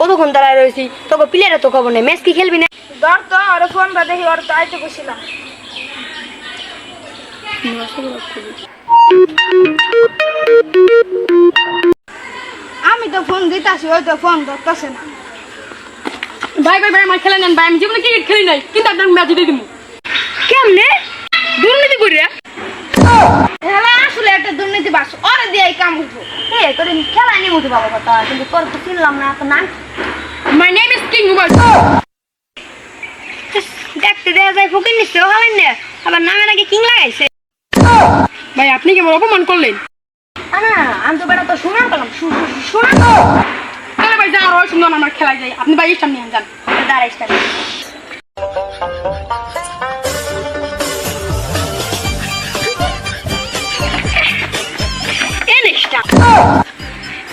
কতক্ষণ দাঁড়ায় রয়েছি, তোকে প্লেয়ারে তো খবর নেই, ম্যাচ কি খেলবি না? ধর তো আর ফোনটা দেখি, ওর তো আইতে বসছিলাম। আমি তো ফোন দিতাছি, ওই তো ফোন ধরতেছে না। ভাই ভাই ভাই আমার খেলা নেন ভাই, আমি জীবনে ক্রিকেট খেলি নাই, কিন্তু আপনার ম্যাচ জিতে দিব। কেমনে দুর্নীতি করি রে। খেলা আসলে একটা দুর্নীতি বাস, ওরে দিয়ে কাম উঠবো। তোর খেলা নিয়ে উঠে বাবা কথা, কিন্তু তোর তো চিনলাম না তো নাম। My name is king mobile. দেখতে দেখা যায় ফকির নিশ্চয় হলেন না, আবার নামে নাকি কিং লাগাইছে। ভাই আপনি কি আমার অপমান করলেন? না আমি তো বেটা তো শোনা পেলাম, শোনা তাহলে ভাই যা আর সুন্দর আমার খেলায় যাই, আপনি ভাই ইস্টাম নিয়ে যান। দাঁড়াইস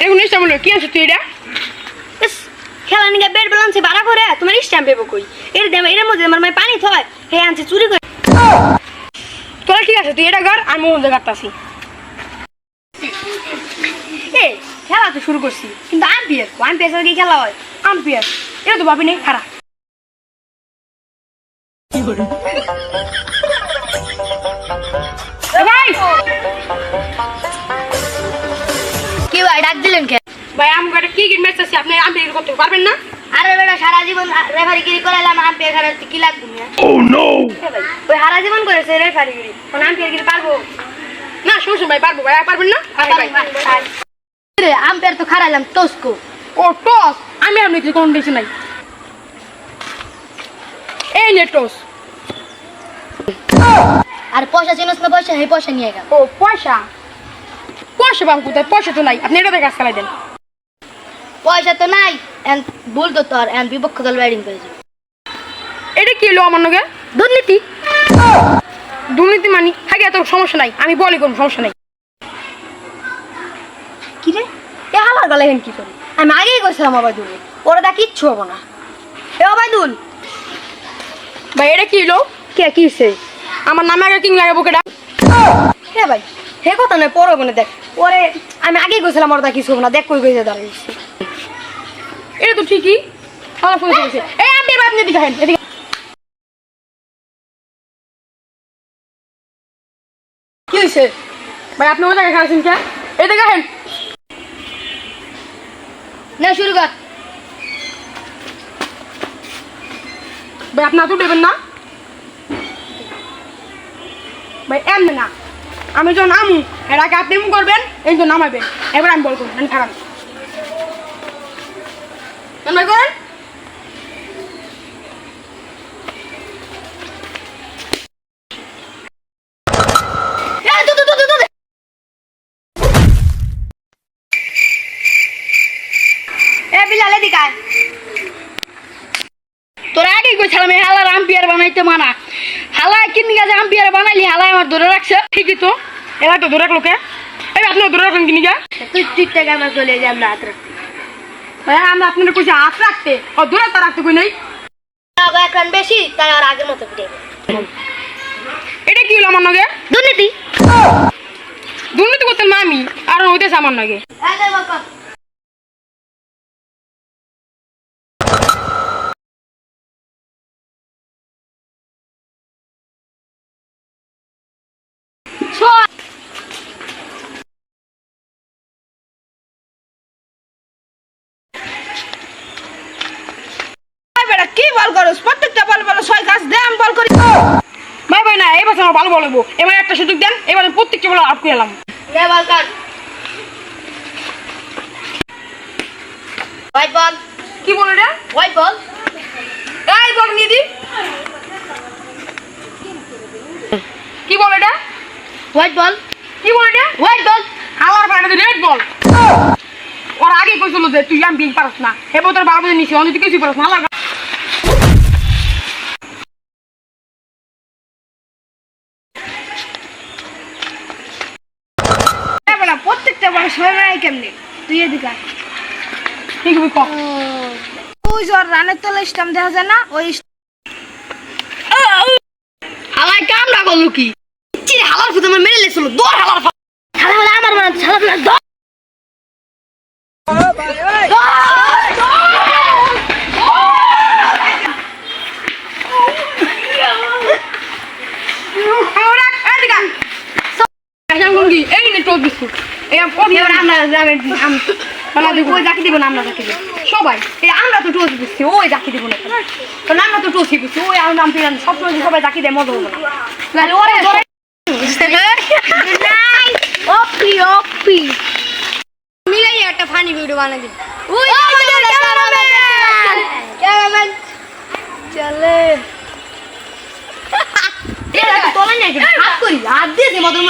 এখন ইস্টাম হলো কি আছে তুই এটা? খেলা নিয়ে বেড ব্যালেন্সে ভাড়া করে তোমার স্ট্যাম্প পেবো কই? এর মধ্যে আমার পানি থয়, হে আনছে চুরি করে। তোরা ঠিক আছে, তুই এটা কর, আমি মোহন কাটতাছি। খেলা তো শুরু করছি, কিন্তু আম্পিয়ার কি খেলা হয়? আম্পিয়ার এটা তো ভাবি নেই খারাপ। ভাই কি ভাই ডাক দিলেন কে? ভাই আমি একটা ক্রিকেট ম্যাচ আছে, আপনি আম্পিয়ার করতে পারবেন না? আরে বেটা সারা জীবন রেফারিগিরি করাইলাম, আম্পিয়ার খেলার কি লাগবে না? ওই হারা জীবন করেছে রেফারিগিরি, কোন আম্পিয়ারগিরি পারবো না সমস্যা ভাই, পারবো ভাই, পারবেন না? আম্পিয়ার তো খারাইলাম তোস্কো। ও টস, আমি আপনি কি কোনো দিছি নাই। এই নে টস। আর পয়সা চিনস না? পয়সা এই পয়সা নিয়ে গেল। ও পয়সা, পয়সা বাম কোথায়? পয়সা তো নাই, আপনি এটাতে কাজ চালাই দেন। পয়সা তো নাই, ভুল তো তোর বিপক্ষ দল ব্যাটিং করেছে। এটা কি এলো আমার নগে? দুর্নীতি। দুর্নীতি মানি থাকে, এত সমস্যা নাই, আমি বলি কোনো সমস্যা নাই। কি রে এ হালার গলা হেন কি করে? আমি আগেই কইছিলাম অবাইদুল, ওরা দা কিচ্ছু হবো না। এ অবাইদুল ভাই এটা কি এলো? কে কিছে? আমার নামে আগে কিং লাগাবো কেটা? হে ভাই হে কথা নয়, পরে বনে দেখ ওরে। আমি আগেই কইছিলাম ওরা দা কিছু হবো না, দেখ কই কইছে দাঁড়িয়েছে। এটা তো ঠিকই, আমার ফোন করেছে। এই আমি আপনি এদিকে আসেন, এদিকে। কি হয়েছে ভাই, আপনি ওই জায়গায় খেলাছেন কে? এদিকে আসেন। না শুরু কর। ভাই আপনি হাত উঠবেন না ভাই, এমনি না। আমি যখন নামু এর আগে আপনি এমন করবেন, এই জন্য নামাবেন, এবার আমি বল করবো, আমি খারাপ ভাই করেন। এ বিলাল এদিকে আয়। তোর আগেই কইছিলাম এই হালার আম্পিয়ার বানাইতে মানা। হালায় কিনে গেছে আম্পিয়ার বানাইলি, হালায় আমার ধরে রাখছে। ঠিকই তো, এবার তো ধরে রাখলো কে? এই আপনার ধরে রাখলেন কিনি গা? তুই ঠিকঠাক আমরা চলে যাই, আমরা হাত রাখতে। ভাই আমরা আপনাদের কইছি হাত রাখতে, ও দূরে তো রাখতে কই নাই। এখন বেশি তাই আর আগের মতো ফিরে এটা কি হলো আমার নগে? দুর্নীতি। দুর্নীতি করতেন না আমি, আর হইতেছে আমার নগে। কি বল করস? প্রত্যেকটা বল বল 6 গাছ দে, আমি বল করি। ভাই ভাই না, এবার আমার ভালো বলবো, এবার একটা সুযোগ দেন, এবার আমি প্রত্যেকটা বল আউট করে এলাম। নে বল কর। White ball. কি বল এটা? White ball. এই বল নিয়ে দি। কি বল এটা? White ball. কি বল এটা? White ball. আমার পাড়াতে রেড বল। ওর আগে কইছিল যে তুই আমি বিল পারছ না, এবার তোর বাবা নিছি, অন্য তুই কিছুই পারছ না। লাগা প্রত্যেকটা বল 6 মারাই কেমনে? তুই এদিকে আয়। ঠিক আছে কর। ওই যে ওর রানের তলে স্টাম্প দেখা যায় না, ওই হালাই কামড়া করলো কি? চিরে হালার ফুট আমার মেরে লেছিল, দৌড় হালার ফুট। হালা হালা আমার মানে হালা দৌড়। এবার আমরা ওই জাকি দিব না আমরা জাকি দিব সবাই এই আমরা তো টুসি বুঝছি ওই জাকি দিব না কারণ আমরা তো টুসি বুঝছি ওই আমার নাম পিরান সবসময় সবাই জাকি দেয় মজা হবে না তাহলে ওরে ওপি ওপি মিলাই একটা ফানি ভিডিও বানাই দিন ওই ক্যামেরাম্যান চলে এরা তো তোলা নাই হাত করি হাত দিয়ে মজা